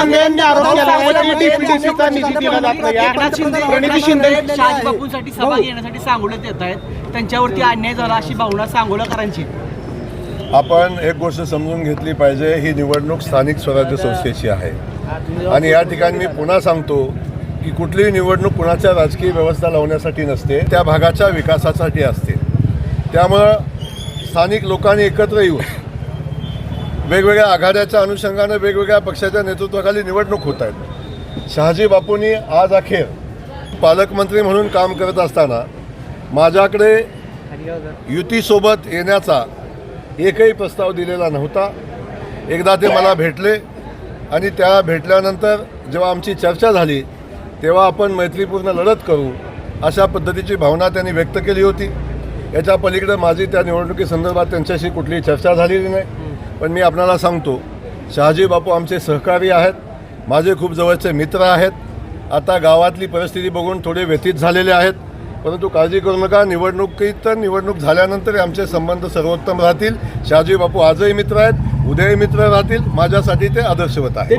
शिंदेंनी आरोप केला की DPDCचा निधी दिला जात नाही. एकनाथ शिंदे प्रणिती शिंदे शहाजी बापूंसाठी सभा घेण्यासाठी सांगोल्यात येत आहेत. त्यांच्यावरती अन्याय झाला अशी भावना सांगोलकरांची. आपण एक गोष्ट समजून घेतली पाहिजे, ही निवडणूक स्थानिक स्वराज्य संस्थेची आहे आणि या ठिकाणी मी पुन्हा सांगतो की कुठलीही निवडणूक कुणाच्या राजकीय व्यवस्था लावण्यासाठी नसते, त्या भागाच्या विकासासाठी असते. त्यामुळं स्थानिक लोकांनी एकत्र येऊन वेगवेगळ्या आघाड्याच्या अनुषंगानं वेगवेगळ्या पक्षाच्या नेतृत्वाखाली निवडणूक होत आहेत. शहाजी बापूंनी आज अखेर पालकमंत्री म्हणून काम करत असताना माझ्याकडे युतीसोबत येण्याचा एकही प्रस्ताव दिलेला नव्हता. एकदा ते मला भेटले आणि त्या भेटल्यानंतर जेव्हा आमची चर्चा झाली तेव्हा आपण मैत्रीपूर्ण लढत करू अशा पद्धतीची भावना त्यांनी व्यक्त केली होती. याच्या पलीकडे माझी त्या निवडणुकीसंदर्भात त्यांच्याशी कुठलीही चर्चा झालेली नाही. पण मी आपल्याला सांगतो, शहाजी बापू आमचे सहकारी आहेत, माझे खूप जवळचे मित्र आहेत. आता गावातली परिस्थिती बघून थोडे व्यथित झालेले आहेत, परंतु काळजी करू नका, निवडणूक झाल्यानंतर आमचे संबंध सर्वोत्तम राहतील. शहाजी बापू आजही मित्र आहेत, उद्याही मित्र राहतील. माझ्यासाठी ते आदर्शवत आहेत.